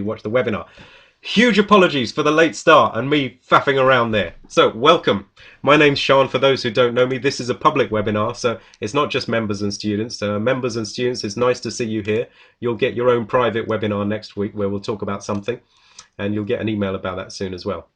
watch the webinar. Huge apologies for the late start and me faffing around there. So welcome. My name's Sean. For those who don't know me, this is a public webinar, so it's not just members and students. Members and students, it's nice to see you here. You'll get your own private webinar next week where we'll talk about something, and you'll get an email about that soon as well.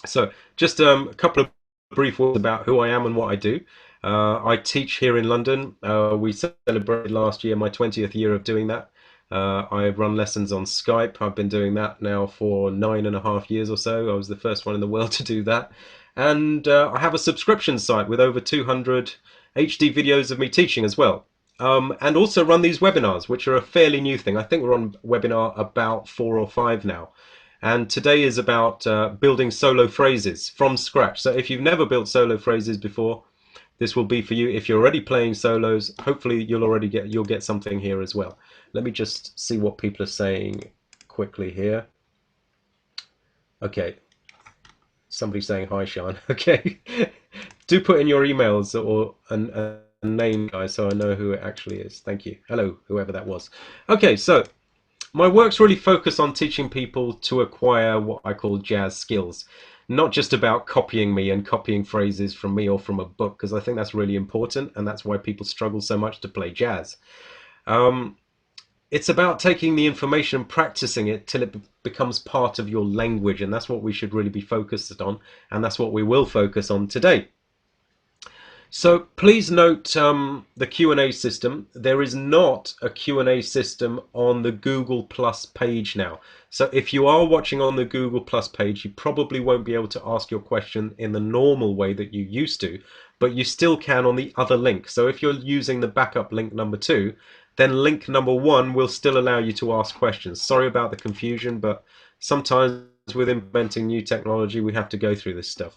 So just a couple of brief words about who I am and what I do. I teach here in London. We celebrated last year my 20th year of doing that. I run lessons on Skype. I've been doing that now for 9.5 years or so. I was the first one in the world to do that. And I have a subscription site with over 200 HD videos of me teaching as well. And also run these webinars, which are a fairly new thing. I think we're on webinar about 4 or 5 now. And today is about building solo phrases from scratch. So if you've never built solo phrases before, this will be for you. If you're already playing solos, hopefully you'll get something here as well. Let me just see what people are saying quickly here. Okay, somebody's saying hi, Sean. Okay, do put in your emails or a name, guys, so I know who it actually is. Thank you. Hello, whoever that was. Okay, so my work's really focused on teaching people to acquire what I call jazz skills. Not just about copying me and copying phrases from me or from a book, because I think that's really important, and that's why people struggle so much to play jazz. It's about taking the information and practicing it till it becomes part of your language, and that's what we should really be focused on, and that's what we will focus on today. So please note the Q&A system. There is not a Q&A system on the Google Plus page now. So if you are watching on the Google Plus page, you probably won't be able to ask your question in the normal way that you used to, but you still can on the other link. So if you're using the backup link number 2, then link number 1 will still allow you to ask questions. Sorry about the confusion, but sometimes with implementing new technology, we have to go through this stuff.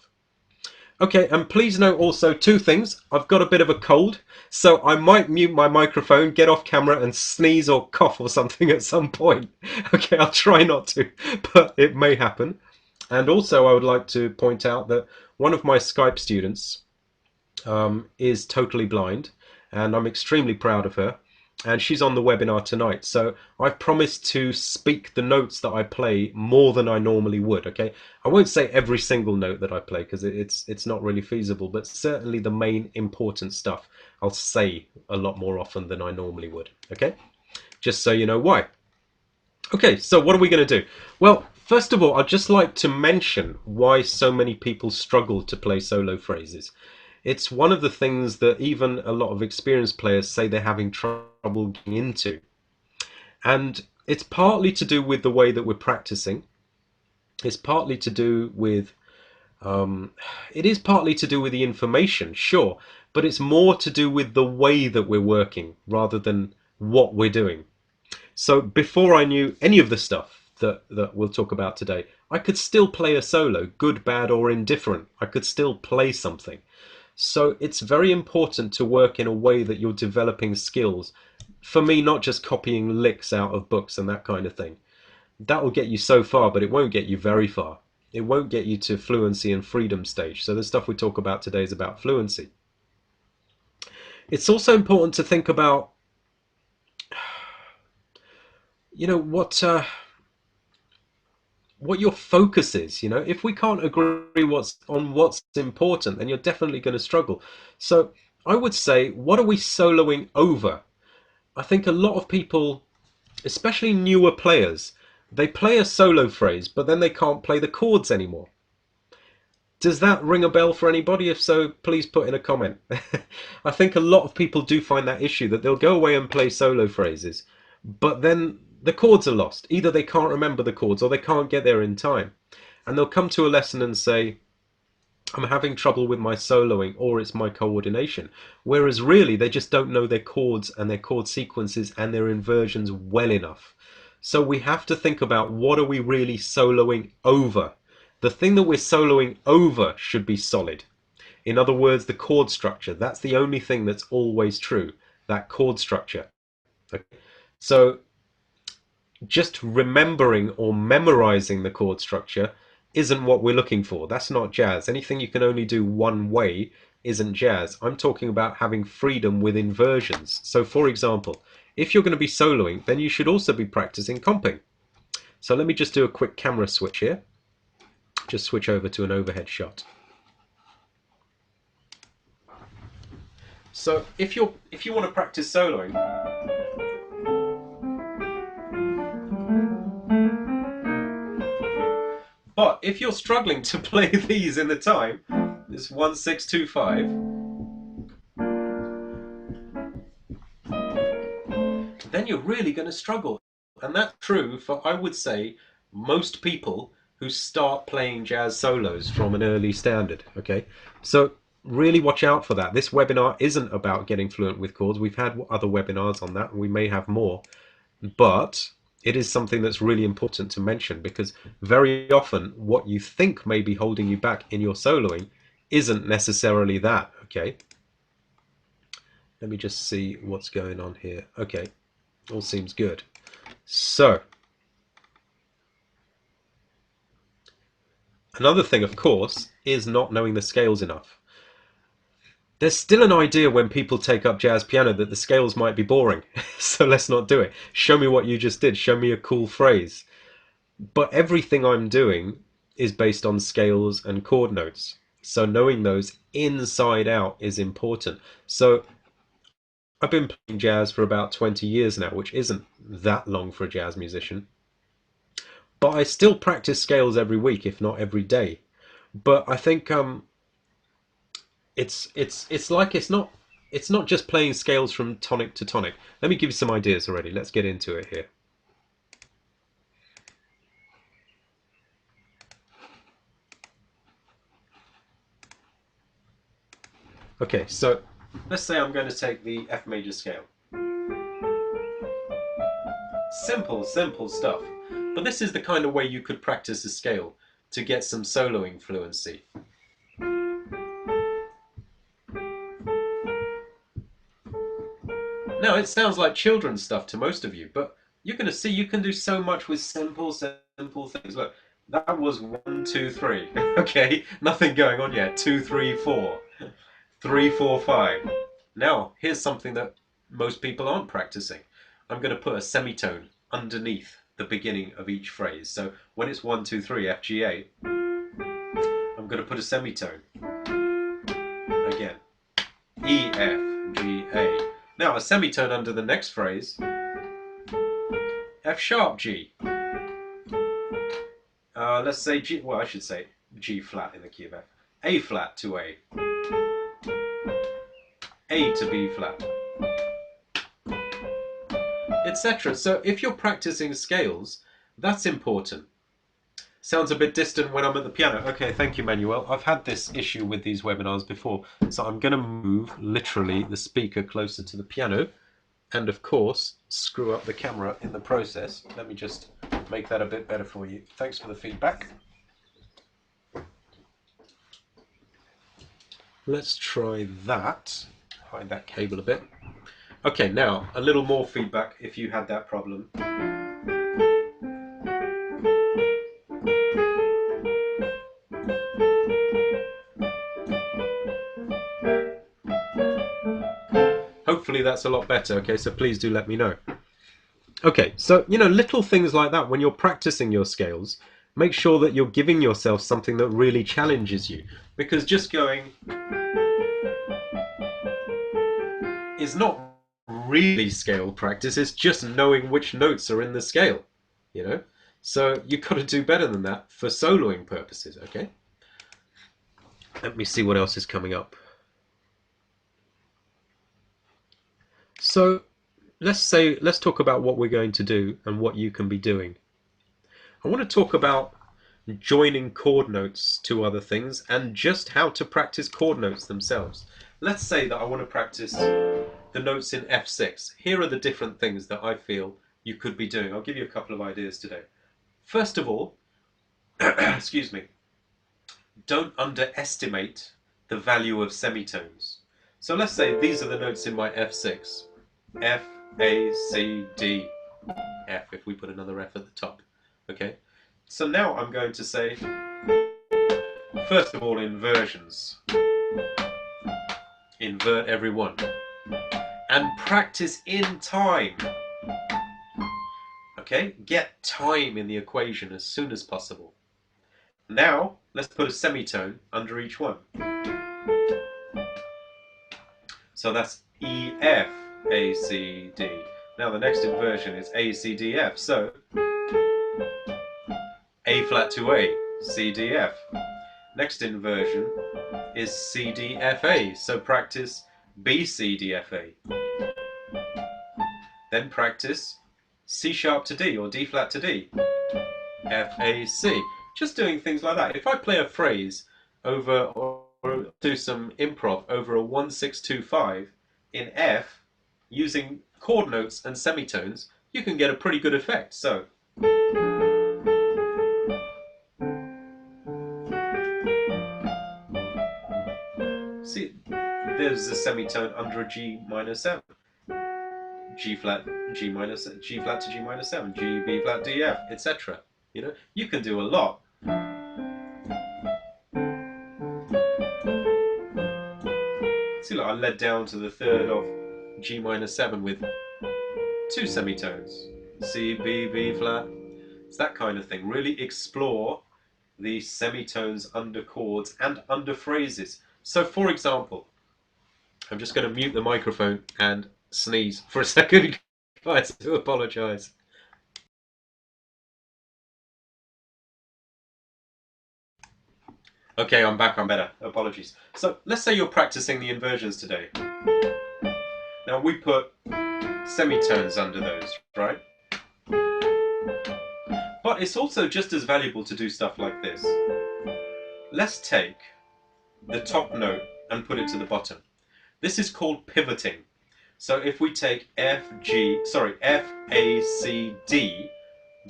Okay, and please note also 2 things. I've got a bit of a cold, so I might mute my microphone, get off camera and sneeze or cough or something at some point. Okay, I'll try not to, but it may happen. And also I would like to point out that one of my Skype students is totally blind, and I'm extremely proud of her. And she's on the webinar tonight, so I've promised to speak the notes that I play more than I normally would. Okay, I won't say every single note that I play because it's not really feasible, but certainly the main important stuff I'll say a lot more often than I normally would. Okay, just so you know why. Okay, so what are we going to do? Well, first of all, I'd just like to mention why so many people struggle to play solo phrases. It's one of the things that even a lot of experienced players say they're having trouble getting into. And it's partly to do with the way that we're practicing. It's partly to do with, it is partly to do with the information, sure, but it's more to do with the way that we're working rather than what we're doing. So before I knew any of the stuff that we'll talk about today, I could still play a solo, good, bad, or indifferent. I could still play something. So it's very important to work in a way that you're developing skills. For me, not just copying licks out of books and that kind of thing. That will get you so far, but it won't get you very far. It won't get you to fluency and freedom stage. So the stuff we talk about today is about fluency. It's also important to think about, you know, what your focus is. You know, if we can't agree on what's important, then you're definitely going to struggle. So I would say, what are we soloing over? I think a lot of people, especially newer players, they play a solo phrase, but then they can't play the chords anymore. Does that ring a bell for anybody? If so, please put in a comment. I think a lot of people do find that issue, that they'll go away and play solo phrases, but then the chords are lost. Either they can't remember the chords or they can't get there in time. And they'll come to a lesson and say, I'm having trouble with my soloing, or it's my coordination. Whereas really, they just don't know their chords and their chord sequences and their inversions well enough. So we have to think about, what are we really soloing over? The thing that we're soloing over should be solid. In other words, the chord structure. That's the only thing that's always true, that chord structure. Okay? So just remembering or memorizing the chord structure isn't what we're looking for. That's not jazz. Anything you can only do one way isn't jazz. I'm talking about having freedom with inversions. So for example, if you're going to be soloing, then you should also be practicing comping. So let me just do a quick camera switch here. Just switch over to an overhead shot. So if you want to practice soloing, but if you're struggling to play these in the time, this 1-6-2-5, then you're really going to struggle. And that's true for, I would say, most people who start playing jazz solos from an early standard. Okay, so really watch out for that. This webinar isn't about getting fluent with chords. We've had other webinars on that, and we may have more, but it is something that's really important to mention, because very often what you think may be holding you back in your soloing isn't necessarily that. Okay, let me just see what's going on here. Okay, all seems good. So another thing, of course, is not knowing the scales enough. There's still an idea when people take up jazz piano that the scales might be boring, so let's not do it. Show me what you just did. Show me a cool phrase. But everything I'm doing is based on scales and chord notes. So knowing those inside out is important. So I've been playing jazz for about 20 years now, which isn't that long for a jazz musician. But I still practice scales every week, if not every day. But I think it's like it's not just playing scales from tonic to tonic. Let me give you some ideas already. Let's get into it here. Okay, so let's say I'm going to take the F major scale. Simple stuff. But this is the kind of way you could practice a scale to get some soloing fluency. Now, it sounds like children's stuff to most of you, but you're going to see you can do so much with simple things. Look, that was 1, 2, 3. Okay, nothing going on yet. 2, 3, 4. 3, 4, 5. Now, here's something that most people aren't practicing. I'm going to put a semitone underneath the beginning of each phrase. So when it's 1, 2, 3, F, G, A, I'm going to put a semitone. Again, E, F, G, A. Now a semitone under the next phrase, F sharp, G. Let's say G, well I should say G flat in the key of F. A flat to A. A to B flat. Etc. So if you're practicing scales, that's important. Sounds a bit distant when I'm at the piano. Okay, thank you, Manuel. I've had this issue with these webinars before, so I'm going to move literally the speaker closer to the piano and, of course, screw up the camera in the process. Let me just make that a bit better for you. Thanks for the feedback. Let's try that. Hide that cable a bit. Okay, now, a little more feedback if you had that problem. Hopefully that's a lot better. Okay, so please do let me know. Okay, so, you know, little things like that when you're practicing your scales, make sure that you're giving yourself something that really challenges you. Because just going is not really scale practice, it's just knowing which notes are in the scale, you know? So you've got to do better than that for soloing purposes, okay? Let me see what else is coming up. So let's talk about what we're going to do and what you can be doing. I want to talk about joining chord notes to other things and just how to practice chord notes themselves. Let's say that I want to practice the notes in F6. Here are the different things that I feel you could be doing. I'll give you a couple of ideas today. First of all, excuse me, don't underestimate the value of semitones. So let's say these are the notes in my F6. F, A, C, D, F, if we put another F at the top. Okay? So now I'm going to say, first of all, inversions. Invert every one. And practice in time. Okay, get time in the equation as soon as possible. Now, let's put a semitone under each one. So that's E, F, A, C, D. Now the next inversion is A, C, D, F. So A flat to A, C, D, F. Next inversion is C, D, F, A. So practice B, C, D, F, A. Then practice C sharp to D or D flat to D, F, A, C. Just doing things like that. If I play a phrase over or do some improv over a 1-6-2-5 in F using chord notes and semitones, you can get a pretty good effect. So see, there's a semitone under a G minor 7. G flat, G minor, G flat to G minor 7, G, B flat, D, F, etc. You know, you can do a lot. See, look, I led down to the third of G minor 7 with 2 semitones. C, B, B flat. It's that kind of thing. Really explore the semitones under chords and under phrases. So, for example, I'm just going to mute the microphone and sneeze for a second. Guys, I do apologise. Okay, I'm back, I'm better. Apologies. So, let's say you're practicing the inversions today. Now, we put semitones under those, right? But it's also just as valuable to do stuff like this. Let's take the top note and put it to the bottom. This is called pivoting. So if we take F, A, C, D,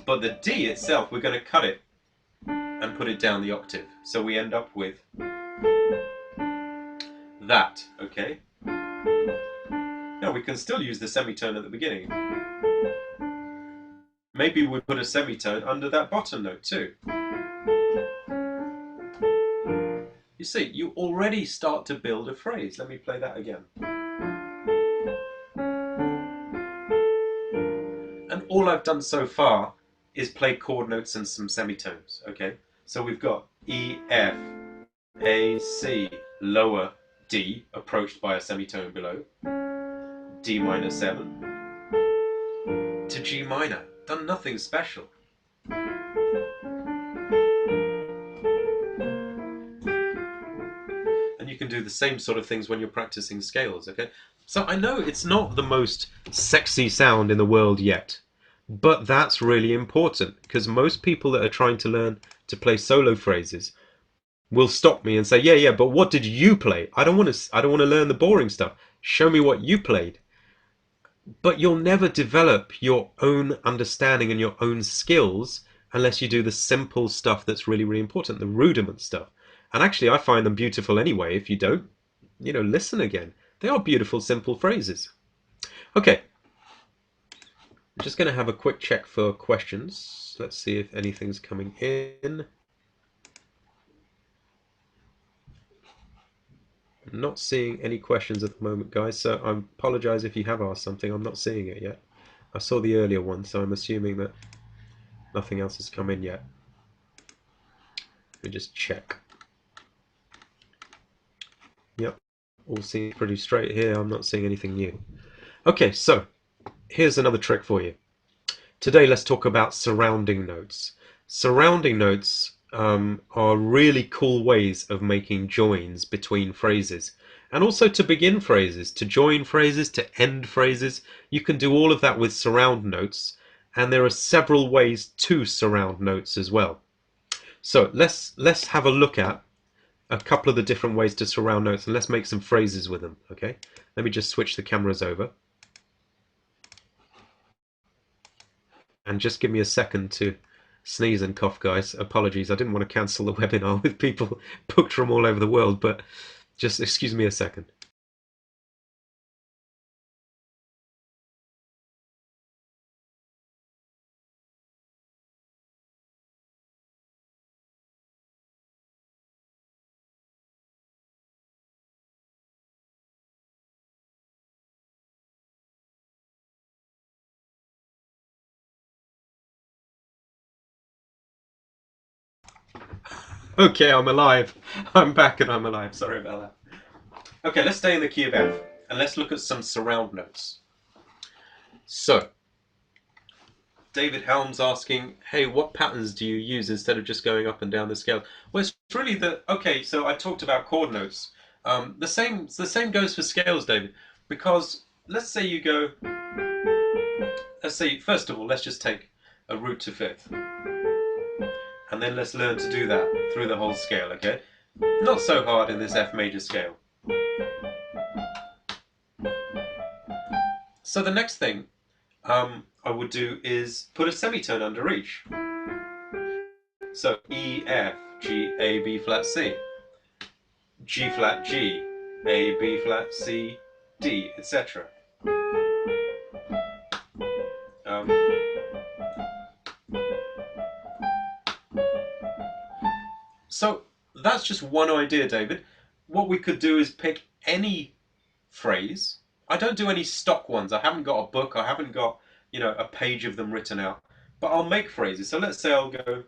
but the D itself, we're going to cut it and put it down the octave. So we end up with that, okay? Now we can still use the semitone at the beginning. Maybe we put a semitone under that bottom note too. You see, you already start to build a phrase. Let me play that again. And all I've done so far is play chord notes and some semitones, okay? So we've got E, F, A, C, lower D, approached by a semitone below, D minor 7, to G minor. Done nothing special. And you can do the same sort of things when you're practicing scales, okay? So I know it's not the most sexy sound in the world yet, but that's really important because most people that are trying to learn to play solo phrases will stop me and say, yeah, but what did you play? I don't want to learn the boring stuff. Show me what you played. But you'll never develop your own understanding and your own skills unless you do the simple stuff that's really, really important, the rudiment stuff. And actually, I find them beautiful anyway. If you don't, listen again. They are beautiful, simple phrases. Okay. I'm just going to have a quick check for questions. Let's see if anything's coming in. I'm not seeing any questions at the moment, guys, so I apologize if you have asked something. I'm not seeing it yet. I saw the earlier one, so I'm assuming that nothing else has come in yet. Let me just check. Yep, all seems pretty straight here. I'm not seeing anything new. Okay, so here's another trick for you. Today, let's talk about surrounding notes. Surrounding notes are really cool ways of making joins between phrases. And also to begin phrases, to join phrases, to end phrases. You can do all of that with surround notes. And there are several ways to surround notes as well. So let's have a look at a couple of the different ways to surround notes, and let's make some phrases with them, okay? Let me just switch the cameras over. And just give me a second to sneeze and cough, guys. Apologies, I didn't want to cancel the webinar with people booked from all over the world, but just excuse me a second. Okay, I'm alive. I'm back and I'm alive. Sorry about that. Okay, let's stay in the key of F and let's look at some surround notes. So, David Helms asking, hey, what patterns do you use instead of just going up and down the scale? Well, it's really okay, so I talked about chord notes. The same goes for scales, David, because let's say you go, let's say, first of all, let's just take a root to fifth. And then let's learn to do that through the whole scale, okay? Not so hard in this F major scale. So the next thing I would do is put a semitone under each. So E, F, G, A, B flat, C. G flat, G, A, B flat, C, D, etc. Um, so that's just one idea, David. What we could do is pick any phrase. I don't do any stock ones. I haven't got a book. I haven't got, a page of them written out. But I'll make phrases. So let's say I'll go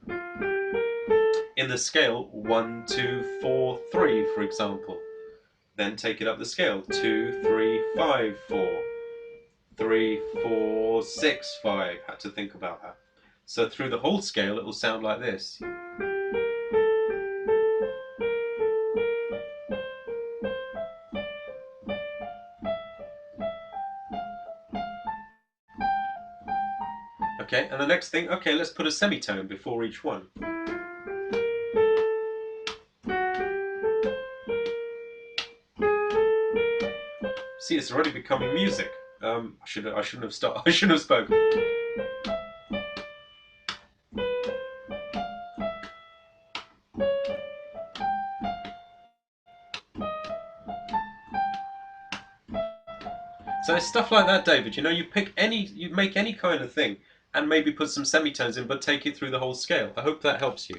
in the scale 1, 2, 4, 3, for example. Then take it up the scale 2, 3, 5, 4, 3, 4, 6, 5. Had to think about that. So through the whole scale, it will sound like this. Okay, and the next thing, okay, let's put a semitone before each one. See, it's already becoming music. I shouldn't have started. I shouldn't have spoken. So it's stuff like that, David. You make any kind of thing, and maybe put some semitones in, but take it through the whole scale. I hope that helps you.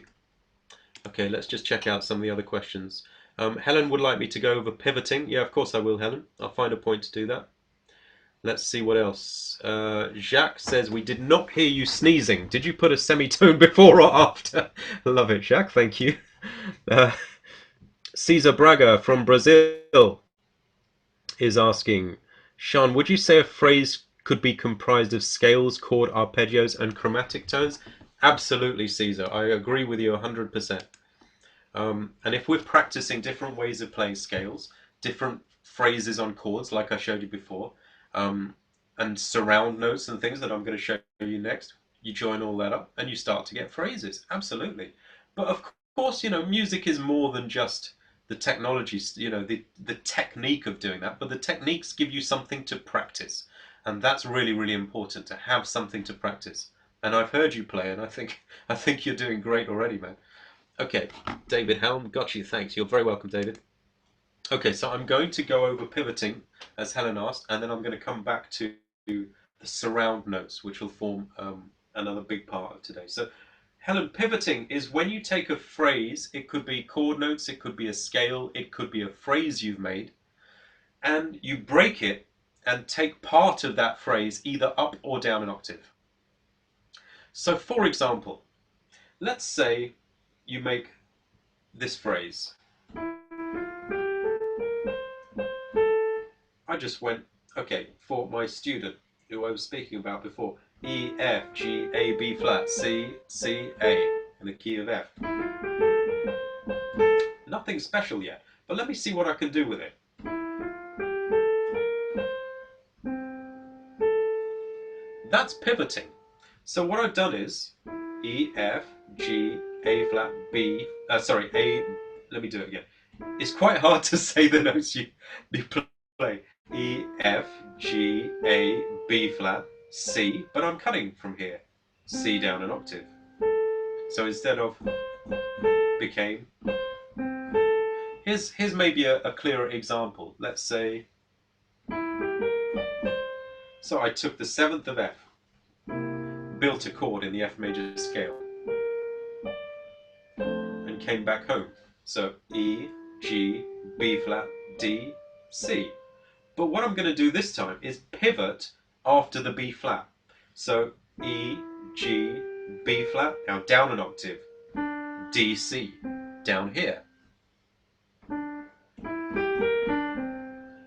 Okay, let's just check out some of the other questions. Helen would like me to go over pivoting. Yeah, of course I will, Helen. I'll find a point to do that. Let's see what else. Jacques says, we did not hear you sneezing. Did you put a semitone before or after? Love it, Jacques. Thank you. Cesar Braga from Brazil is asking, Sean, would you say a phrase could be comprised of scales, chord arpeggios, and chromatic tones? Absolutely, Caesar. I agree with you 100%. And if we're practicing different ways of playing scales, different phrases on chords, like I showed you before, and surround notes and things that I'm going to show you next, you join all that up and you start to get phrases. Absolutely. But of course, music is more than just the technology, the technique of doing that, but the techniques give you something to practice. And that's really, really important, to have something to practice. And I've heard you play, and I think you're doing great already, man. Okay, David Helm, got you, thanks. You're very welcome, David. Okay, so I'm going to go over pivoting, as Helen asked, and then I'm going to come back to the surround notes, which will form another big part of today. So, Helen, pivoting is when you take a phrase, it could be chord notes, it could be a scale, it could be a phrase you've made, and you break it and take part of that phrase either up or down an octave. So, for example, let's say you make this phrase. I just went, okay, for my student who I was speaking about before, E, F, G, A, B flat, C, C, A, in the key of F. Nothing special yet, but let me see what I can do with it. That's pivoting. So what I've done is E, F, G, A flat, B, A, let me do it again. It's quite hard to say the notes you play. E, F, G, A, B flat, C, but I'm cutting from here. C down an octave. So instead of became, here's maybe a clearer example. Let's say, so I took the 7th of F, built a chord in the F major scale, and came back home. So E, G, B flat, D, C. But what I'm going to do this time is pivot after the B flat. So E, G, B flat, now down an octave, D, C. down here.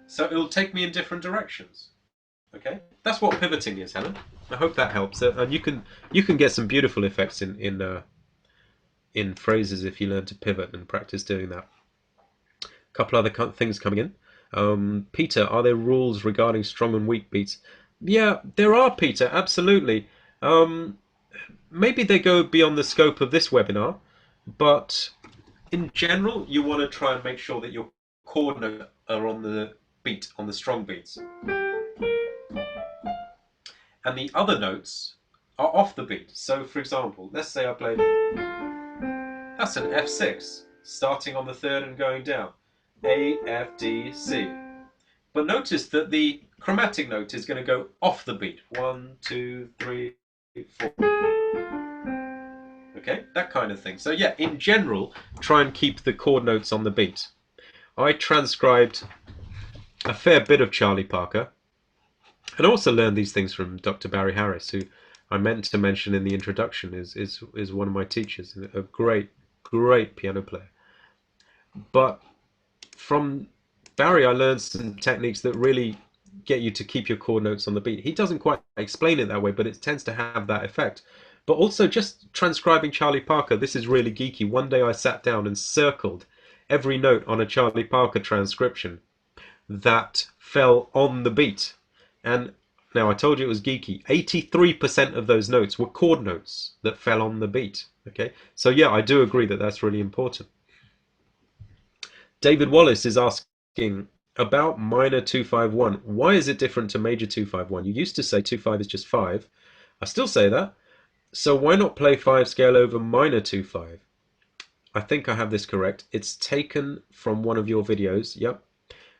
So it'll take me in different directions. Okay, that's what pivoting is, Helen. I hope that helps. And you can get some beautiful effects in phrases if you learn to pivot and practice doing that. A couple other things coming in. Peter, are there rules regarding strong and weak beats? Yeah, there are, Peter. Absolutely. Maybe they go beyond the scope of this webinar, but in general, you want to try and make sure that your chord notes are on the beat, on the strong beats. And the other notes are off the beat. So for example, let's say I play, that's an F6, starting on the third and going down. A, F, D, C. But notice that the chromatic note is going to go off the beat. 1, 2, 3, 4. Okay, that kind of thing. So yeah, in general, try and keep the chord notes on the beat. I transcribed a fair bit of Charlie Parker, and also learned these things from Dr. Barry Harris, who I meant to mention in the introduction is one of my teachers, a great piano player. But from Barry, I learned some techniques that really get you to keep your chord notes on the beat. He doesn't quite explain it that way, but it tends to have that effect. But also just transcribing Charlie Parker, this is really geeky. One day I sat down and circled every note on a Charlie Parker transcription that fell on the beat. And now I told you it was geeky. 83% of those notes were chord notes that fell on the beat. Okay, so yeah, I do agree that that's really important. David Wallace is asking about minor 251. Why is it different to major 251? You used to say 2/5 is just 5. I still say that. So why not play 5 scale over minor 2/5? I think I have this correct. It's taken from one of your videos. Yep.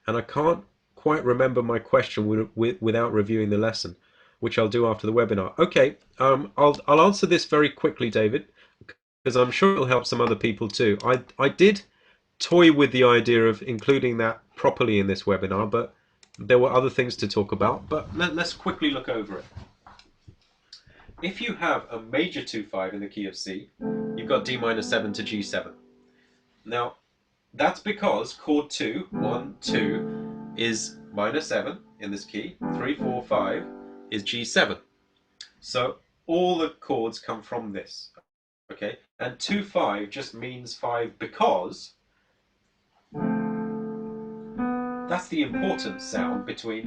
And I can't quite remember my question without reviewing the lesson, which I'll do after the webinar. Okay, I'll answer this very quickly, David, because I'm sure it'll help some other people too. I did toy with the idea of including that properly in this webinar, but there were other things to talk about. But let's quickly look over it. If you have a major 2/5 in the key of C, you've got D minor 7 to G7. Now, that's because chord 2, 1, 2, is minor 7 in this key. 3, 4, 5 is G7. So all the chords come from this. Okay, and 2/5 just means 5 because that's the important sound between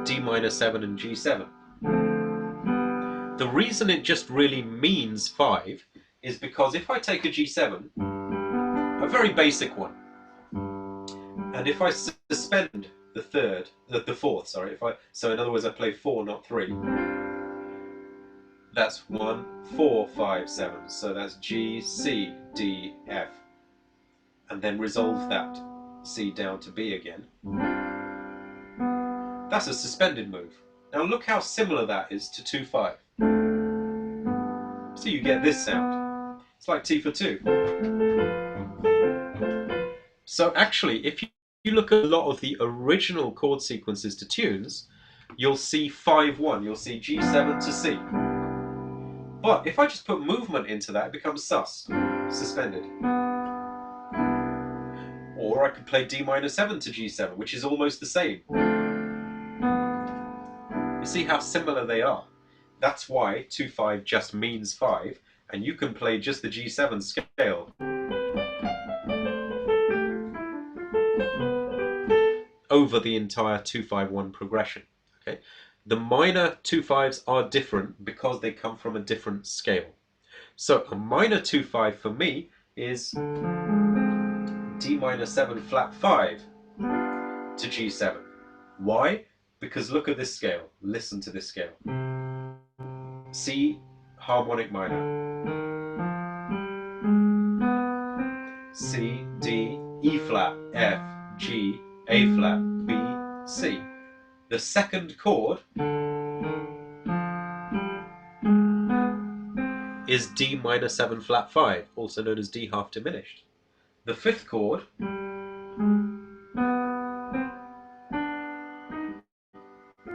D minor 7 and G7. The reason it just really means 5 is because if I take a G7, a very basic one, and if I suspend the fourth, sorry, so in other words I play 4, not 3, that's 1, 4, 5, 7, so that's G, C, D, F, and then resolve that C down to B again. That's a suspended move. Now look how similar that is to 2/5. So you get this sound. It's like T for 2. So actually, if you look at a lot of the original chord sequences to tunes, you'll see 5/1. You'll see G7 to C. But if I just put movement into that, it becomes sus, suspended. Or I could play D minor 7 to G7, which is almost the same. You see how similar they are. That's why 2/5 just means 5, and you can play just the G7 scale over the entire 2/5/1 progression. Okay, the minor 2/5s are different because they come from a different scale. So a minor 2/5 for me is D minor 7 flat 5 to G7. Why? Because look at this scale. Listen to this scale. C harmonic minor, C, D, E flat, F, G, A flat, B, C. The second chord is D minor 7 flat 5, also known as D half diminished. The fifth chord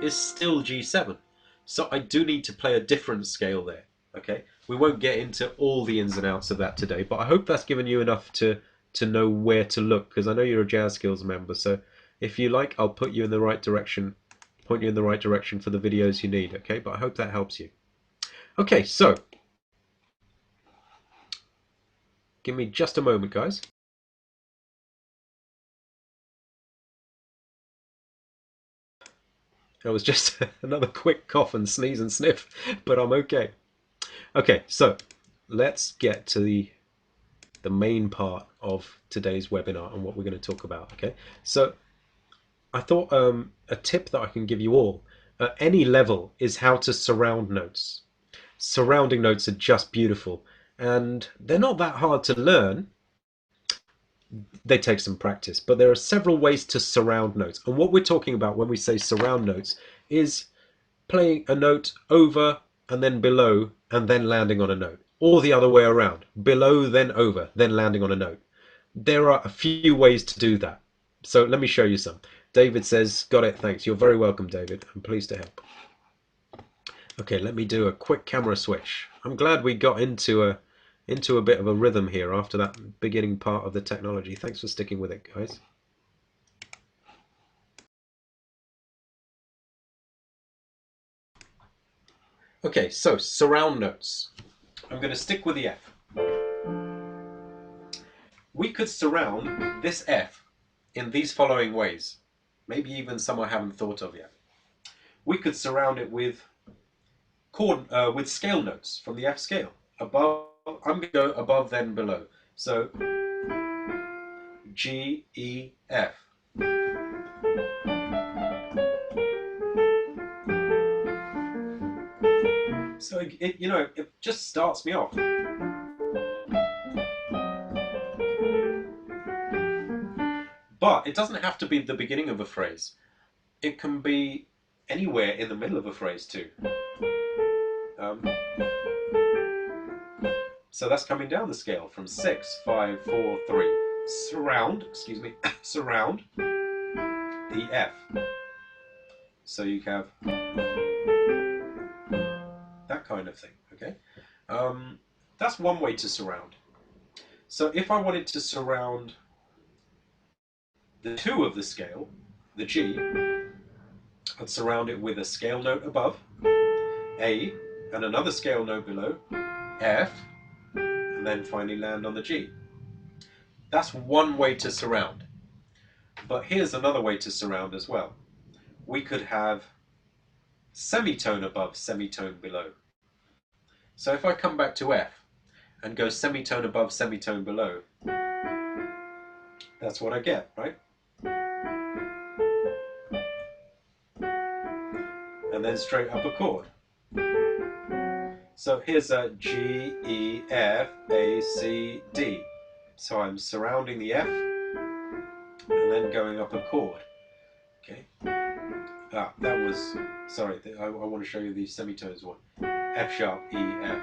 is still G7. So I do need to play a different scale there, okay? We won't get into all the ins and outs of that today, but I hope that's given you enough to know where to look, because I know you're a Jazz Skills member. So if you like, I'll put you in the right direction, point you in the right direction for the videos you need. Okay, but I hope that helps you. Okay, so give me just a moment, guys. That was just another quick cough and sneeze and sniff, but I'm okay. Okay, so let's get to the main part of today's webinar and what we're going to talk about. Okay, so I thought a tip that I can give you all at any level is how to surround notes. Surrounding notes are just beautiful, and they're not that hard to learn. They take some practice, but there are several ways to surround notes. And what we're talking about when we say surround notes is playing a note over and then below and then landing on a note, or the other way around, below then over, then landing on a note. There are a few ways to do that. So let me show you some. David says, got it, thanks. You're very welcome, David. I'm pleased to help. Okay, let me do a quick camera switch. I'm glad we got into a bit of a rhythm here after that beginning part of the technology. Thanks for sticking with it, guys. Okay, so surround notes. I'm going to stick with the F. We could surround this F in these following ways. Maybe even some I haven't thought of yet. We could surround it with scale notes from the F scale. Above, I'm going to go above then below. So G, E, F. So it just starts me off. But it doesn't have to be the beginning of a phrase. It can be anywhere in the middle of a phrase too. So that's coming down the scale from 6, 5, 4, 3. Surround the F. So you have that kind of thing, okay? That's one way to surround. So if I wanted to surround the 2 of the scale, the G, I'd surround it with a scale note above, A, and another scale note below, F, and then finally land on the G. That's one way to surround. But here's another way to surround as well. We could have semitone above, semitone below. So if I come back to F and go semitone above, semitone below, that's what I get, right? And then straight up a chord. So here's a G, E, F, A, C, D. So I'm surrounding the F and then going up a chord. Okay. That was, sorry, I want to show you the semitones one. F sharp, E, F,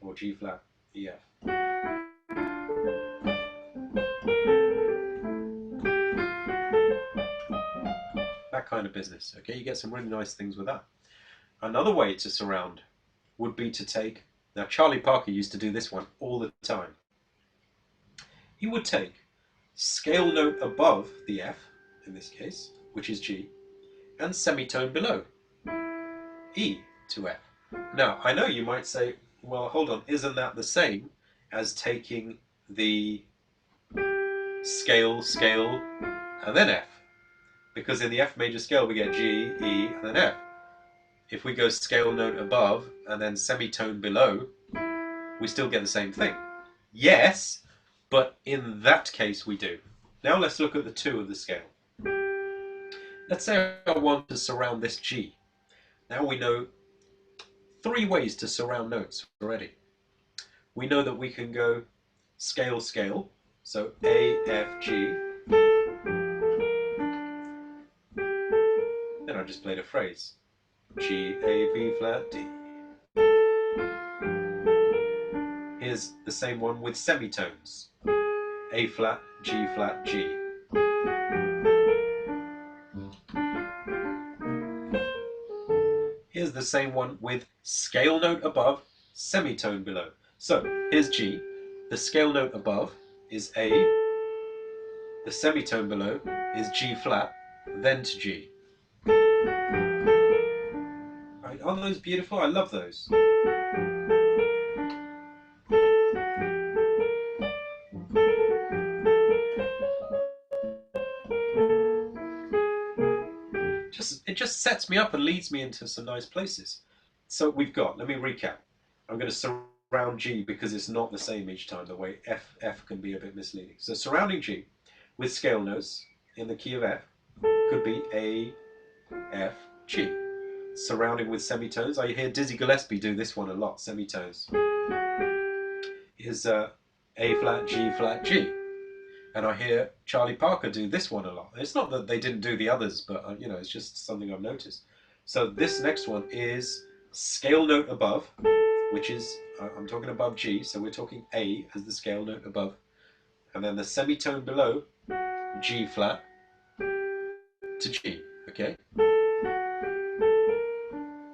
or G flat, E, F. That kind of business, okay? You get some really nice things with that. Another way to surround would be to take, now Charlie Parker used to do this one all the time. He would take scale note above the F, in this case, which is G, and semitone below, E to F. Now, I know you might say, well, hold on, isn't that the same as taking the scale, and then F? Because in the F major scale we get G, E, and then F. If we go scale note above and then semitone below, we still get the same thing. Yes, but in that case we do. Now let's look at the 2 of the scale. Let's say I want to surround this G. Now we know 3 ways to surround notes already. We know that we can go scale, so A, F, G. Then I just played a phrase. G, A, B flat, D. Here's the same one with semitones. A flat, G flat, G. Here's the same one with scale note above semitone below. So here's G. The scale note above is A. The semitone below is G flat, then to G. Aren't those beautiful? I love those. It just sets me up and leads me into some nice places. So we've got, let me recap. I'm going to surround G because it's not the same each time, the way F can be a bit misleading. So surrounding G with scale notes in the key of F could be A, F, G. Surrounding with semitones, I hear Dizzy Gillespie do this one a lot, semitones, is A flat, G flat, G. And I hear Charlie Parker do this one a lot. It's not that they didn't do the others, but it's just something I've noticed. So this next one is scale note above, which is, I'm talking above G, so we're talking A as the scale note above. And then the semitone below, G flat to G, okay?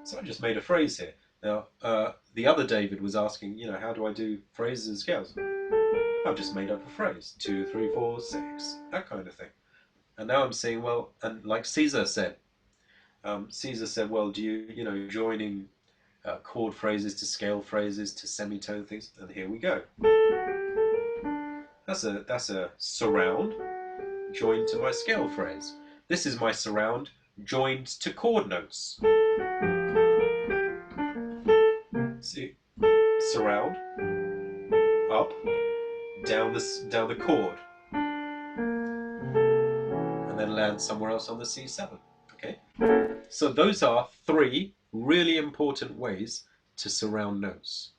So I just made a phrase here. Now, the other David was asking, how do I do phrases and scales? I've just made up a phrase, 2, 3, 4, 6, that kind of thing. And now I'm saying, well, and like Caesar said, well, do you, joining chord phrases to scale phrases to semitone things? And here we go. That's a surround joined to my scale phrase. This is my surround joined to chord notes. See, surround, up, down the chord, and then land somewhere else on the C7. Okay, so those are 3 really important ways to surround notes.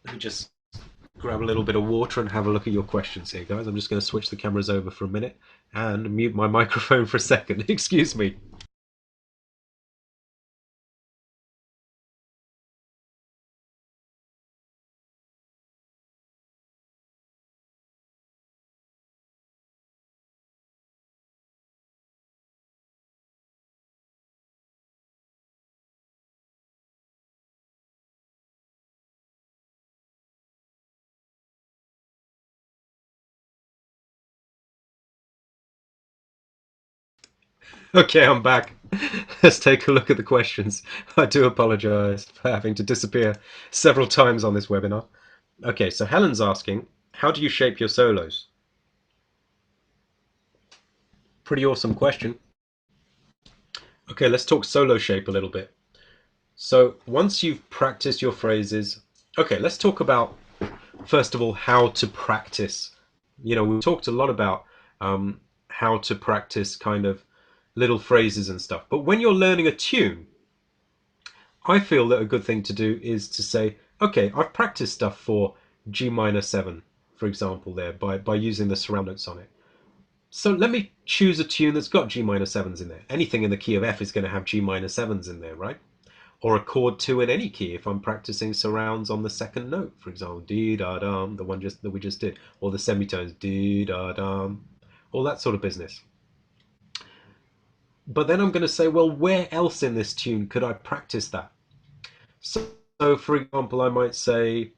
Let me just grab a little bit of water and have a look at your questions here, guys. I'm just going to switch the cameras over for a minute and mute my microphone for a second. Excuse me. Okay, I'm back. Let's take a look at the questions. I do apologize for having to disappear several times on this webinar. Okay, so Helen's asking, how do you shape your solos? Pretty awesome question. Okay, let's talk solo shape a little bit. So once you've practiced your phrases, okay, let's talk about, first of all, how to practice. We talked a lot about how to practice kind of little phrases and stuff. But when you're learning a tune, I feel that a good thing to do is to say, okay, I've practiced stuff for G minor 7, for example, there by using the surround notes on it. So let me choose a tune that's got G minor 7s in there. Anything in the key of F is going to have G minor 7s in there, right? Or a chord 2 in any key if I'm practicing surrounds on the second note, for example, dee-da-dum, the one that we just did, or the semitones, dee-da-dum, all that sort of business. But then I'm going to say, well, where else in this tune could I practice that? So for example, I might say,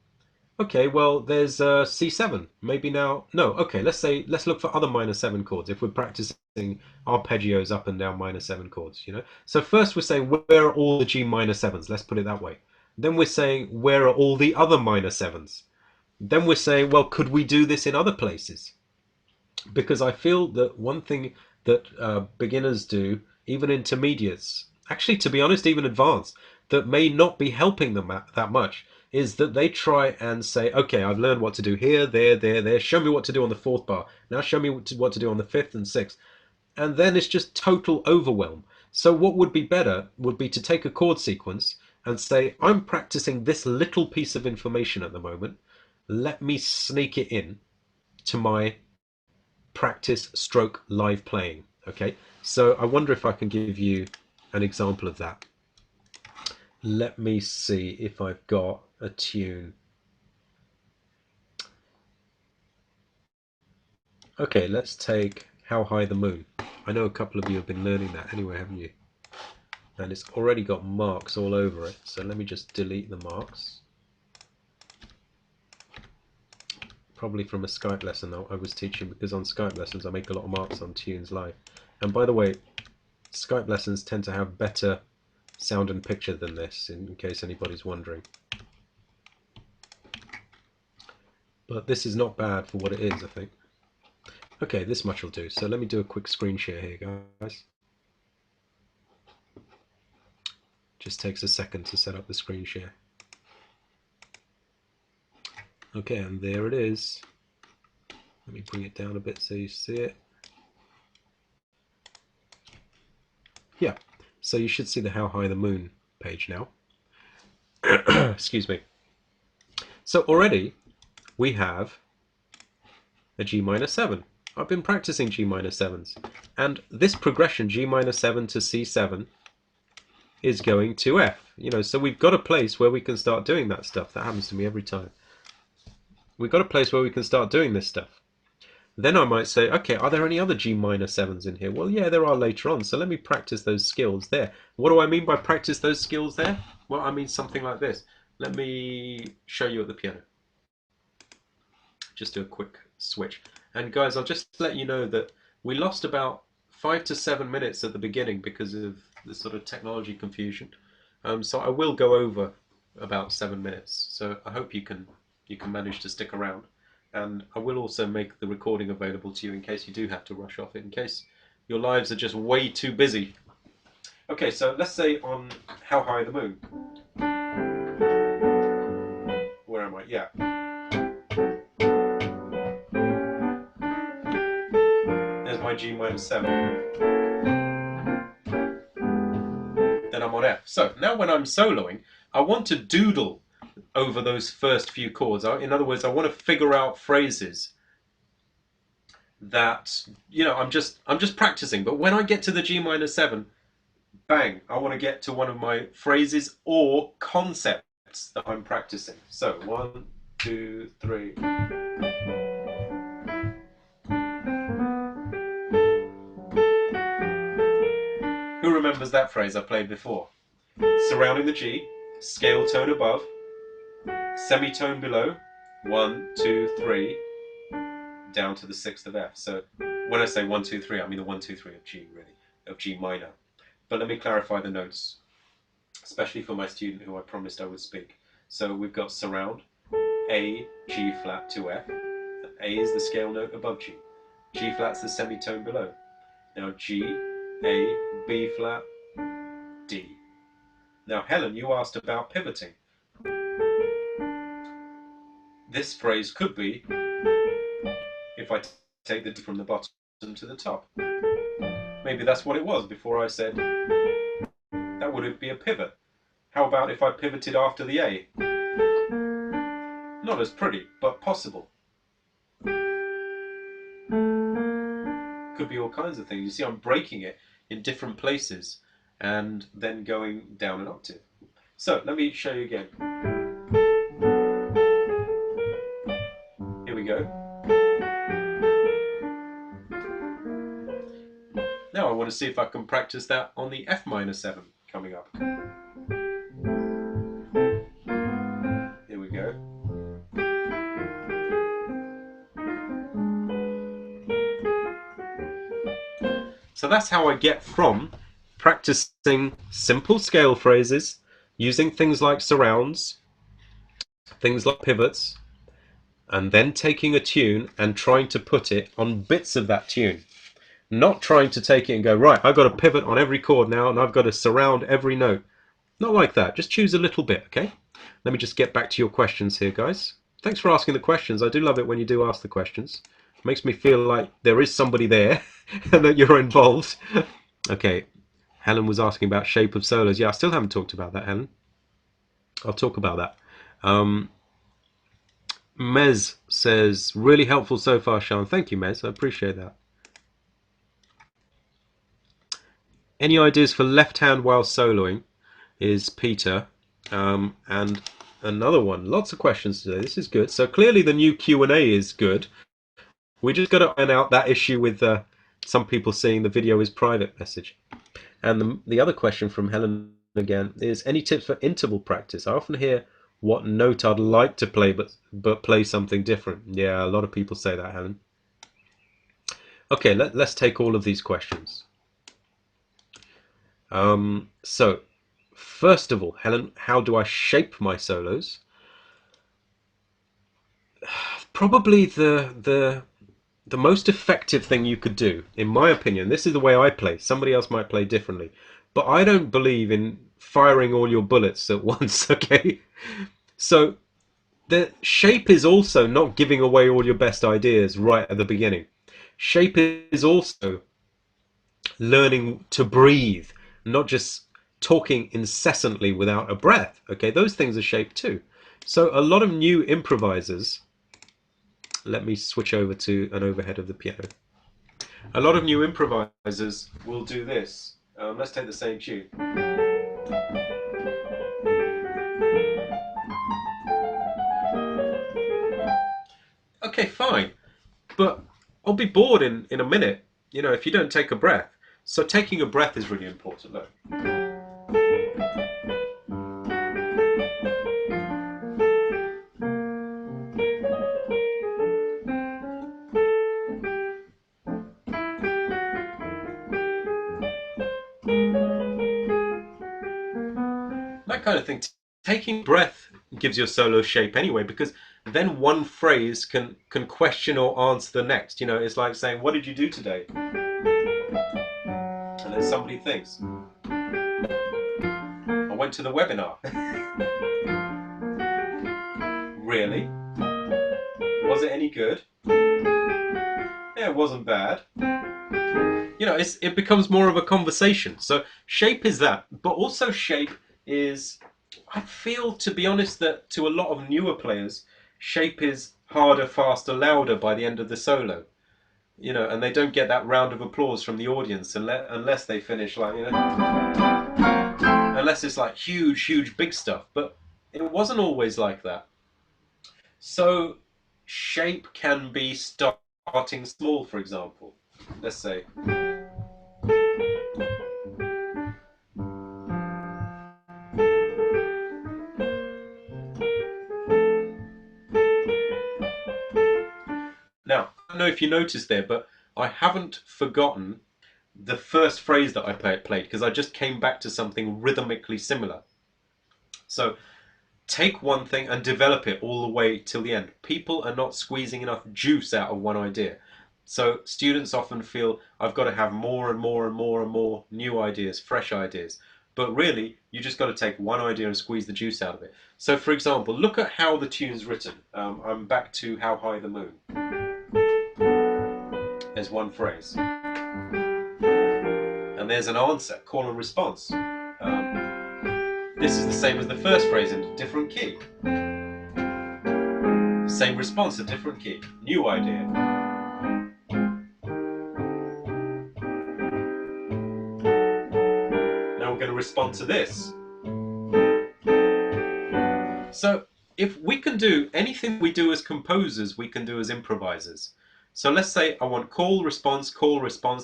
okay, well, there's C7. Maybe now, no, okay, let's look for other minor 7 chords if we're practicing arpeggios up and down minor 7 chords, So first we're saying, where are all the G minor 7s? Let's put it that way. Then we're saying, where are all the other minor 7s? Then we're saying, well, could we do this in other places? Because I feel that one thing that beginners do, even intermediates, actually, to be honest, even advanced, that may not be helping them that much, is that they try and say, okay, I've learned what to do here, there. Show me what to do on the 4th bar. Now show me what to do on the 5th and 6th. And then it's just total overwhelm. So what would be better would be to take a chord sequence and say, I'm practicing this little piece of information at the moment. Let me sneak it in to my practice stroke live playing. Okay, so I wonder if I can give you an example of that. Let me see if I've got a tune. Okay, let's take How High the Moon. I know a couple of you have been learning that anyway, haven't you? and it's already got marks all over it. So let me just delete the marks. Probably from a Skype lesson that I was teaching, because on Skype lessons I make a lot of marks on tunes live. And by the way, Skype lessons tend to have better sound and picture than this, in case anybody's wondering. But this is not bad for what it is, I think. Okay, this much will do. So let me do a quick screen share here, guys. Just takes a second to set up the screen share. Okay, and there it is. Let me bring it down a bit so you see it. Yeah, so you should see the How High the Moon page now. Excuse me. So already we have a G minor 7. I've been practicing G minor 7s, and this progression G minor 7 to C7 is going to F. You know, so we've got a place where we can start doing that stuff. That happens to me every time. We've got a place where we can start doing this stuff. Then I might say, okay, are there any other G minor 7s in here? Well, yeah, there are later on, so let me practice those skills there. What do I mean by practice those skills there? Well, I mean something like this. Let me show you at the piano. Just do a quick switch. And guys, I'll just let you know that we lost about 5 to 7 minutes at the beginning because of the sort of technology confusion. So I will go over about 7 minutes. So I hope you can manage to stick around. And I will also make the recording available to you in case you do have to rush off it, in case your lives are just way too busy. Okay, so let's say on How High the Moon. Where am I? Yeah. There's my G minor 7. Then I'm on F. So now when I'm soloing, I want to doodle over those first few chords. In other words, I want to figure out phrases that, you know, I'm just practicing. But when I get to the G minor 7, bang, I want to get to one of my phrases or concepts that I'm practicing. So 1, 2, 3. Who remembers that phrase I played before? Surrounding the G, scale tone above, semitone below, 1, 2, 3, down to the 6th of F. So when I say 1, 2, 3, I mean the 1, 2, 3 of G, really, of G minor. But let me clarify the notes, especially for my student who I promised I would speak. So we've got surround, A, G flat to F. A is the scale note above G. G flat's the semitone below. Now G, A, B flat, D. Now Helen, you asked about pivoting. This phrase could be if I take the D from the bottom to the top. Maybe that's what it was before I said that would be a pivot. How about if I pivoted after the A? Not as pretty, but possible. Could be all kinds of things. You see, I'm breaking it in different places and then going down an octave. So let me show you again. Here we go. Now I want to see if I can practice that on the F minor 7 coming up. Here we go. So that's how I get from practicing simple scale phrases, using things like surrounds, things like pivots, and then taking a tune and trying to put it on bits of that tune. Not trying to take it and go, right, I've got to pivot on every chord now and I've got to surround every note. Not like that. Just choose a little bit, okay? Let me just get back to your questions here, guys. Thanks for asking the questions. I do love it when you do ask the questions. It makes me feel like there is somebody there and that you're involved. Okay, Helen was asking about shape of solos. Yeah, I still haven't talked about that, Helen. I'll talk about that. Mez says, really helpful so far, Sean. Thank you, Mez. I appreciate that. Any ideas for left hand while soloing is Peter. And another one. Lots of questions today. This is good. So clearly the new Q&A is good. We just got to iron out that issue with some people seeing the video as private message. And the other question from Helen again is, any tips for interval practice? I often hear what note I'd like to play, but play something different. Yeah, a lot of people say that, Helen. Okay, let's take all of these questions. So, first of all, Helen, how do I shape my solos? Probably the most effective thing you could do, in my opinion, this is the way I play. Somebody else might play differently, but I don't believe in firing all your bullets at once, okay? So the shape is also not giving away all your best ideas right at the beginning. Shape is also learning to breathe, not just talking incessantly without a breath, okay? Those things are shape too. So a lot of new improvisers, let me switch over to an overhead of the piano. A lot of new improvisers will do this. Let's take the same tune. Okay, fine. But I'll be bored in a minute, if you don't take a breath. So taking a breath is really important. Look. That kind of thing. Taking breath gives your solo shape anyway, because then one phrase can question or answer the next. It's like saying, "What did you do today?" And then somebody thinks, "I went to the webinar." Really? Was it any good? Yeah, it wasn't bad. It becomes more of a conversation. So shape is that, but also shape is, I feel, to be honest, that to a lot of newer players, shape is harder, faster, louder by the end of the solo. And they don't get that round of applause from the audience unless they finish like, unless it's like huge, huge, big stuff. But it wasn't always like that. So shape can be starting small, for example. Let's say. Now, I don't know if you noticed there, but I haven't forgotten the first phrase that I played because I just came back to something rhythmically similar. So take one thing and develop it all the way till the end. People are not squeezing enough juice out of one idea. So students often feel, I've got to have more and more and more and more new ideas, fresh ideas. But really, you just got to take one idea and squeeze the juice out of it. So for example, look at how the tune's written. I'm back to How High the Moon. There's one phrase. And there's an answer, call and response. This is the same as the first phrase in a different key. Same response, a different key. New idea. Now we're going to respond to this. So if we can do anything we do as composers, we can do as improvisers. So let's say I want call, response,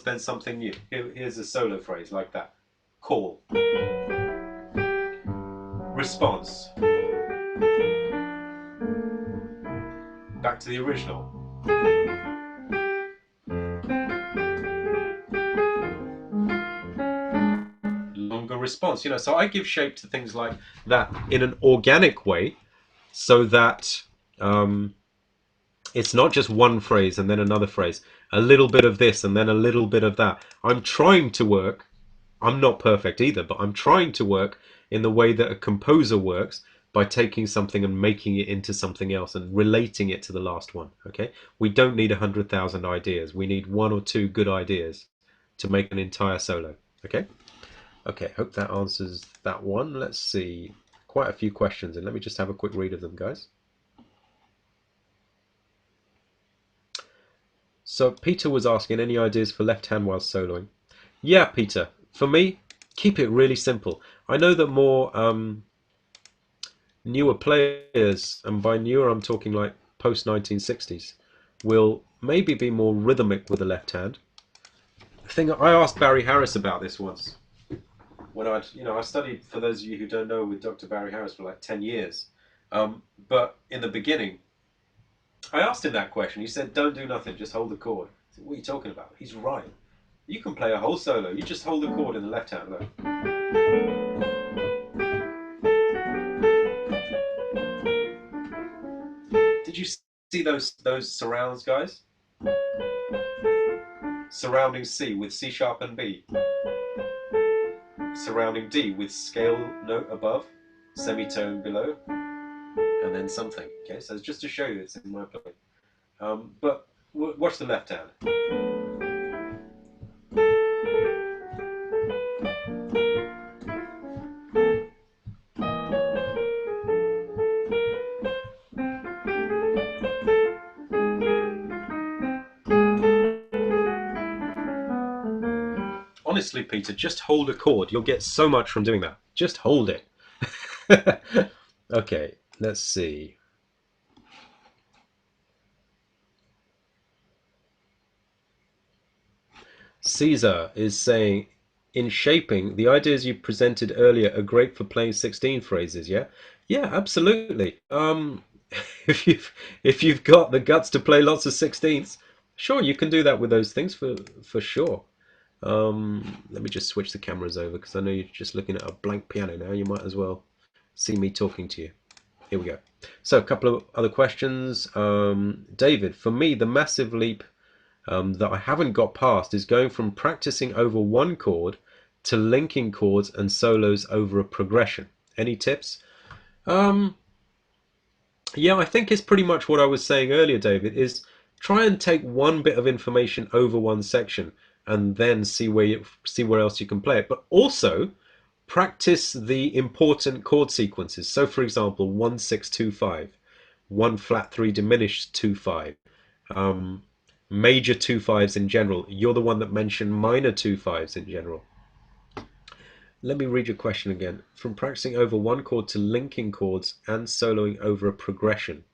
then something new. Here's a solo phrase like that. Call. Response. Back to the original. Longer response. So I give shape to things like that in an organic way, so that it's not just one phrase and then another phrase, a little bit of this and then a little bit of that. I'm trying to work, I'm not perfect either, but I'm trying to work in the way that a composer works, by taking something and making it into something else and relating it to the last one. Okay, we don't need 100,000 ideas. We need one or two good ideas to make an entire solo. Okay, hope that answers that one. Let's see, quite a few questions, and let me just have a quick read of them, guys. So Peter was asking, any ideas for left hand while soloing? Yeah, Peter, for me, keep it really simple. I know that more newer players, and by newer I'm talking like post 1960s, will maybe be more rhythmic with the left hand. I asked Barry Harris about this once. when I studied, for those of you who don't know, with Dr. Barry Harris for like 10 years. But in the beginning, I asked him that question. He said, "Don't do nothing, just hold the chord." I said, "What are you talking about?" He's right. You can play a whole solo. You just hold the chord in the left hand. Look. Did you see those surrounds, guys? Surrounding C with C sharp and B. Surrounding D with scale note above, semitone below, and then something. Okay, so it's just to show you it's in my playing. But watch the left hand. Honestly, Peter, just hold a chord. You'll get so much from doing that. Just hold it. Okay, let's see. Caesar is saying, in shaping, the ideas you presented earlier are great for playing 16 phrases, yeah? Yeah, absolutely. If you've got the guts to play lots of 16ths, sure, you can do that with those things for sure. Let me just switch the cameras over because I know you're just looking at a blank piano now. You might as well see me talking to you. Here we go. So a couple of other questions. David, for me, the massive leap that I haven't got past is going from practicing over one chord to linking chords and solos over a progression. Any tips? Um, yeah, I think it's pretty much what I was saying earlier, David, is try and take one bit of information over one section and then see where else you can play it. But also practice the important chord sequences. So for example, 1 6 2 5, 1 flat 3 diminished 2 5, major 2 5s in general. You're the one that mentioned minor 2 5s in general. Let me read your question again. From practicing over one chord to linking chords and soloing over a progression.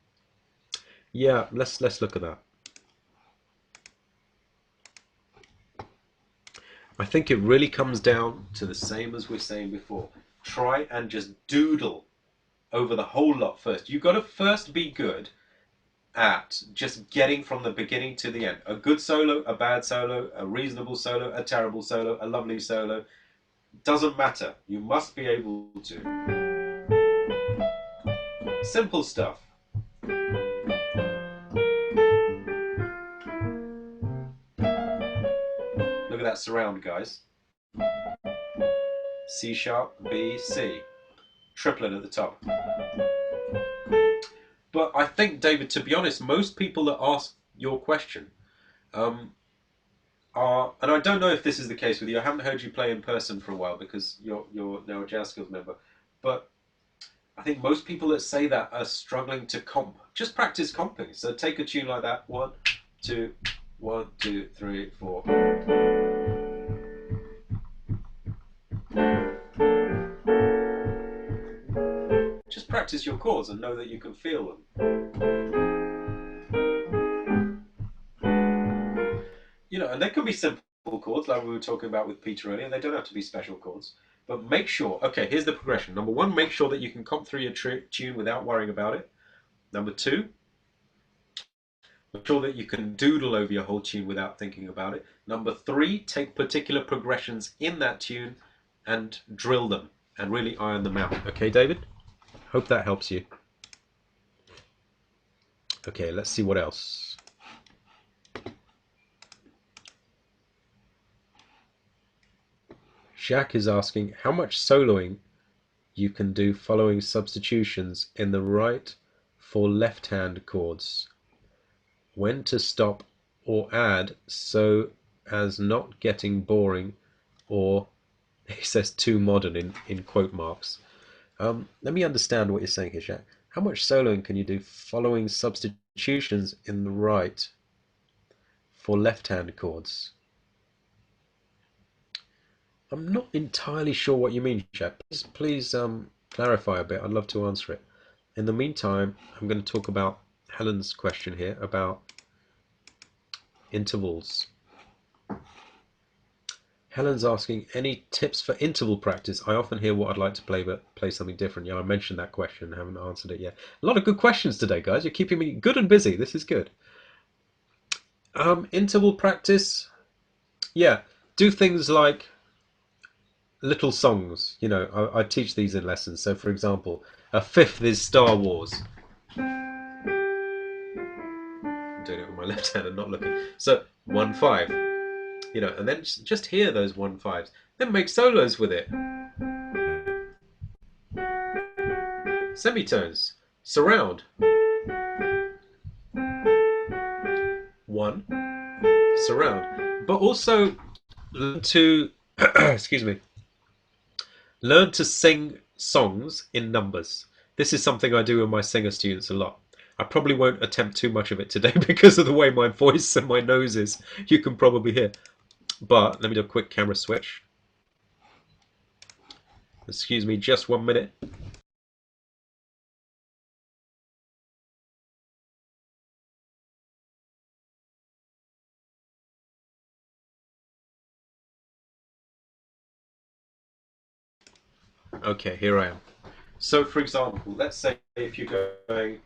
Yeah, let's look at that. I think it really comes down to the same as we are saying before. Try and just doodle over the whole lot first. You've got to first be good at just getting from the beginning to the end. A good solo, a bad solo, a reasonable solo, a terrible solo, a lovely solo. Doesn't matter. You must be able to. Simple stuff. Look at that surround, guys. C sharp, B, C. Triplet at the top. But I think, David, to be honest, most people that ask your question and I don't know if this is the case with you. I haven't heard you play in person for a while because you're now a Jazz Skills member. But I think most people that say that are struggling to comp. Just practice comping. So take a tune like that. 1, 2, 1, 2, 3, 4. Just practice your chords and know that you can feel them. And they can be simple chords like we were talking about with Peter earlier. They don't have to be special chords. But make sure, okay, here's the progression. Number one, make sure that you can comp through your tune without worrying about it. Number two, make sure that you can doodle over your whole tune without thinking about it. Number three, take particular progressions in that tune and drill them and really iron them out. Okay, David? Hope that helps you. Okay, let's see what else. Jacques is asking how much soloing you can do following substitutions in the right for left hand chords. When to stop or add so as not getting boring or, he says, too modern in quote marks. Let me understand what you're saying here, Jacques. How much soloing can you do following substitutions in the right for left hand chords? I'm not entirely sure what you mean, Jacques. Please clarify a bit. I'd love to answer it. In the meantime, I'm going to talk about Helen's question here about intervals. Helen's asking, any tips for interval practice? I often hear what I'd like to play, but play something different. Yeah, I mentioned that question. I haven't answered it yet. A lot of good questions today, guys. You're keeping me good and busy. This is good. Interval practice. Yeah, do things like little songs. You know, I teach these in lessons. So, for example, a fifth is Star Wars. I'm doing it with my left hand and not looking. So, 1/5. You know, and then just hear those 1/5s. Then make solos with it. Semitones. Surround. 1. Surround. But also learn to, excuse me, learn to sing songs in numbers. This is something I do with my singer students a lot. I probably won't attempt too much of it today because of the way my voice and my nose is. You can probably hear. But let me do a quick camera switch. Excuse me, just 1 minute. Okay, here I am. So, for example, let's say if you're going.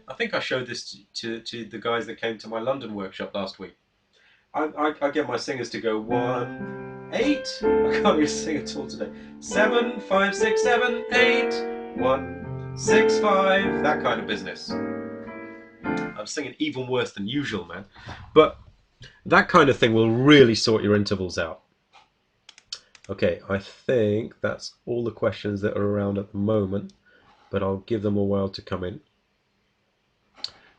I think I showed this to the guys that came to my London workshop last week. I get my singers to go 1, 8. I can't even sing at all today. 7, 5, 6, 7, 8. 1, 6, 5. That kind of business. I'm singing even worse than usual, man. But that kind of thing will really sort your intervals out. Okay, I think that's all the questions that are around at the moment, but I'll give them a while to come in.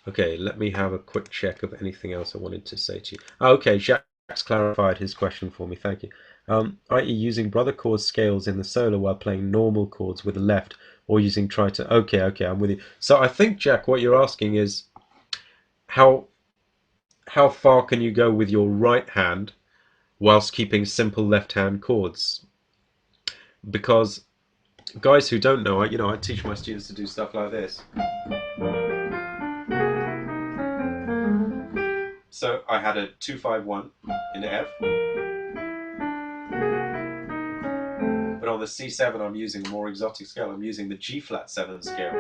Okay, let me have a quick check of anything else I wanted to say to you. Okay, Jack's clarified his question for me. Thank you. I.e. using brother chord scales in the solo while playing normal chords with the left, or using tritone. Okay, I'm with you. So I think, Jack, what you're asking is how far can you go with your right hand whilst keeping simple left hand chords? Because guys who don't know, I teach my students to do stuff like this. So I had a 2-5-1 in the F, but on the C7 I'm using a more exotic scale. I'm using the G flat 7 scale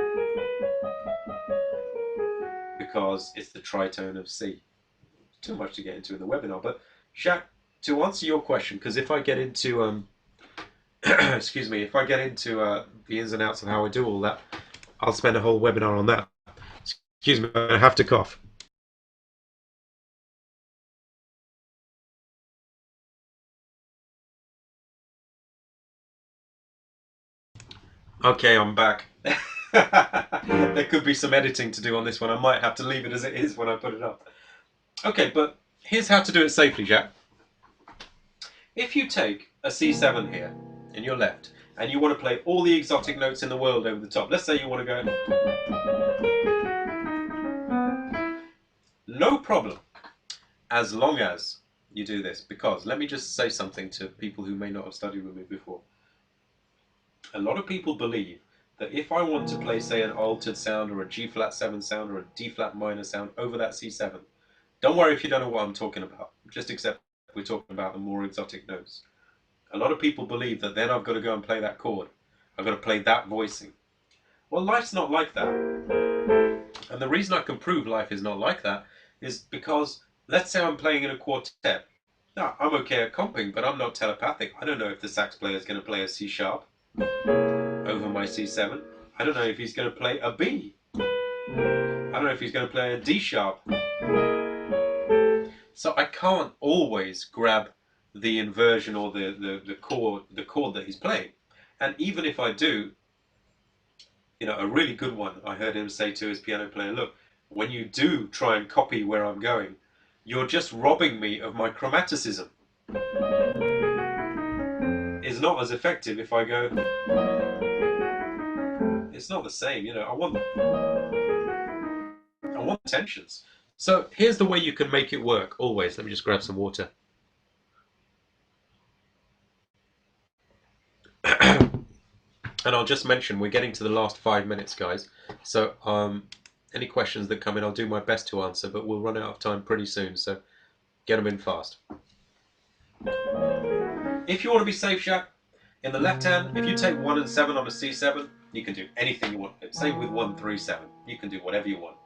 because it's the tritone of C. Too much to get into in the webinar, but Jacques, to answer your question, because if I get into excuse me, if I get into the ins and outs of how I do all that, I'll spend a whole webinar on that. Excuse me, I have to cough. Okay, I'm back. There could be some editing to do on this one. I might have to leave it as it is when I put it up. Okay, but here's how to do it safely, Jack. If you take a C7 here in your left, and you want to play all the exotic notes in the world over the top, let's say you want to go, no problem, as long as you do this. Because let me just say something to people who may not have studied with me before. A lot of people believe that if I want to play, say, an altered sound or a G flat 7 sound or a D flat minor sound over that C7, don't worry if you don't know what I'm talking about. Just accept we're talking about the more exotic notes. A lot of people believe that then I've got to go and play that chord. I've got to play that voicing. Well, life's not like that. And the reason I can prove life is not like that is because, let's say I'm playing in a quartet. Now, I'm okay at comping, but I'm not telepathic. I don't know if the sax player is going to play a C sharp over my C7. I don't know if he's going to play a B. I don't know if he's going to play a D sharp. So I can't always grab the inversion or the chord that he's playing. And even if I do, a really good one, I heard him say to his piano player, look, when you do try and copy where I'm going, you're just robbing me of my chromaticism. It's not as effective if I go, it's not the same, I want tensions. So here's the way you can make it work always. Let me just grab some water. And I'll just mention we're getting to the last 5 minutes, guys. So any questions that come in, I'll do my best to answer, but we'll run out of time pretty soon. So get them in fast. If you want to be safe, Jack, in the left hand, if you take 1 and 7 on a C7, you can do anything you want. Same with 1, 3, 7. You can do whatever you want.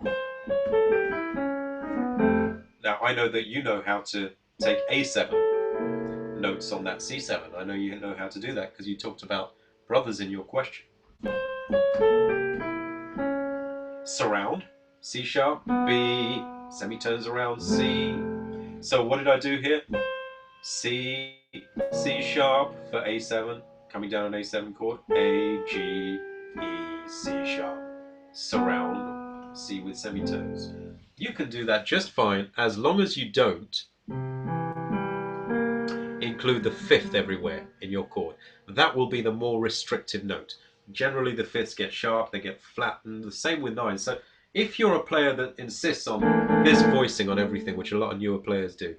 Now, I know that you know how to take A7 notes on that C7. I know you know how to do that because you talked about brothers in your question. Surround, C sharp, B, semitones around C. So what did I do here? C, C sharp for A7, coming down an A7 chord, A, G, E, C sharp, surround, C with semitones. You can do that just fine as long as you don't include the fifth everywhere in your chord. That will be the more restrictive note. Generally the fifths get sharp, they get flattened, the same with nines. So if you're a player that insists on this voicing on everything, which a lot of newer players do,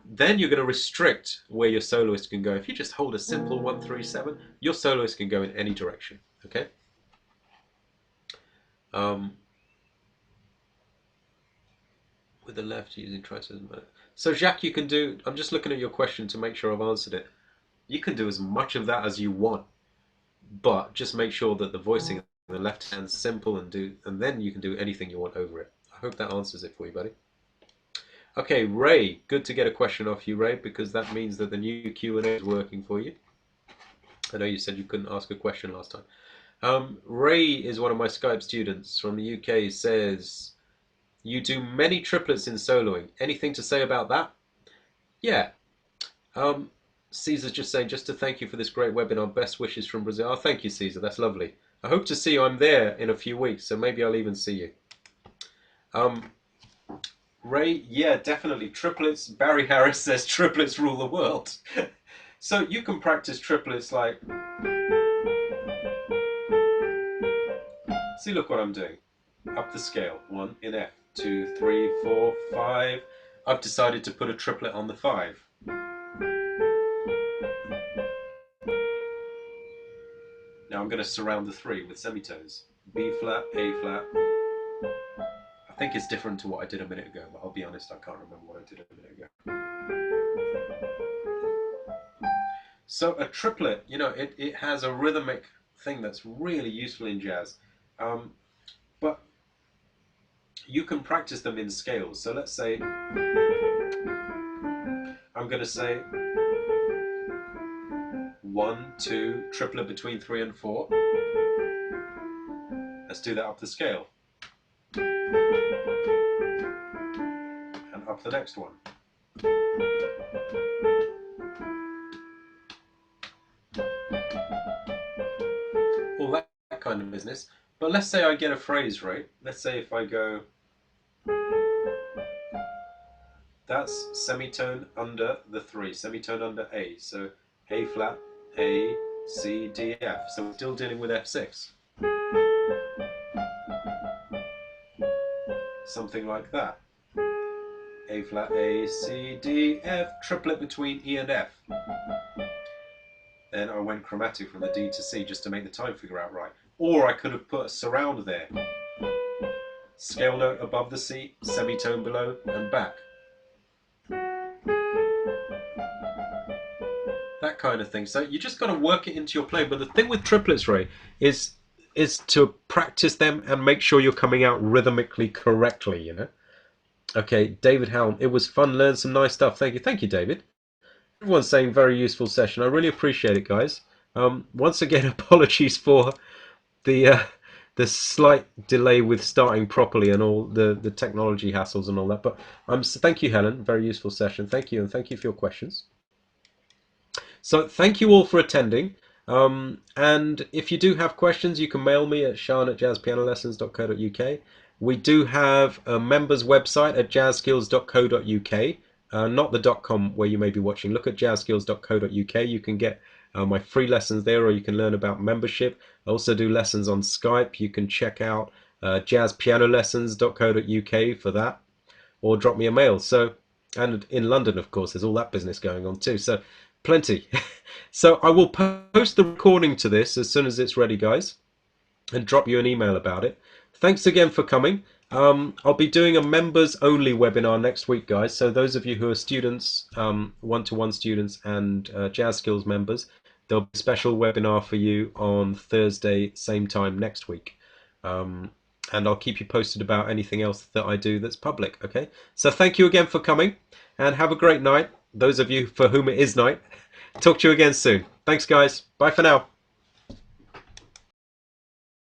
then you're going to restrict where your soloist can go. If you just hold a simple 1, 3, 7, your soloist can go in any direction. Okay. With the left using tritones. So Jacques, you can do. I'm just looking at your question to make sure I've answered it. You can do as much of that as you want, but just make sure that the voicing in the left hand's simple and then you can do anything you want over it. I hope that answers it for you, buddy. Okay, Ray, good to get a question off you, Ray, because that means that the new Q&A is working for you. I know you said you couldn't ask a question last time. Ray is one of my Skype students from the UK, says, you do many triplets in soloing. Anything to say about that? Yeah. Caesar's just saying, just to thank you for this great webinar. Best wishes from Brazil. Oh, thank you, Caesar. That's lovely. I hope to see you. I'm there in a few weeks, so maybe I'll even see you. Ray, yeah, definitely. Triplets. Barry Harris says triplets rule the world. So you can practice triplets like... See, look what I'm doing. Up the scale. 1 in F. 2, 3, 4, 5. I've decided to put a triplet on the 5. Now I'm going to surround the 3 with semitones. B flat, A flat. I think it's different to what I did a minute ago, but I'll be honest, I can't remember what I did a minute ago. So a triplet, you know, it has a rhythmic thing that's really useful in jazz. But you can practice them in scales. So let's say, I'm going to say 1, 2, triplet between 3 and 4. Let's do that up the scale. And up the next one. All that kind of business. But let's say I get a phrase right. Let's say if I go, that's semitone under the 3, semitone under A. So A flat, A, C, D, F. So we're still dealing with F6. Something like that. A flat, A, C, D, F, triplet between E and F. Then I went chromatic from the D to C just to make the time figure out right. Or I could have put a surround there. Scale note above the C, semitone below, and back. That kind of thing. So you just got to work it into your play. But the thing with triplets, Ray, is to practice them and make sure you're coming out rhythmically correctly, you know? Okay, David Helm, it was fun, learn some nice stuff. Thank you, David. Everyone's saying very useful session. I really appreciate it, guys. Once again, apologies for the slight delay with starting properly and all the technology hassles and all that. But thank you, Helen. Very useful session. Thank you, and thank you for your questions. So thank you all for attending. And if you do have questions, you can mail me at sean@jazzpianolessons.co.uk. We do have a members website at jazzskills.co.uk, not the .com where you may be watching. Look at jazzskills.co.uk. You can get my free lessons there, or you can learn about membership. I also do lessons on Skype. You can check out jazzpianolessons.co.uk for that, or drop me a mail. So, and in London, of course, there's all that business going on too. So Plenty. So I will post the recording to this as soon as it's ready, guys, and drop you an email about it. Thanks again for coming. I'll be doing a members only webinar next week, guys. So those of you who are students, one-to-one students and Jazz Skills members, there'll be a special webinar for you on Thursday, same time next week. And I'll keep you posted about anything else that I do that's public, okay? So thank you again for coming, and have a great night. Those of you for whom it is night, talk to you again soon. Thanks, guys. Bye for now.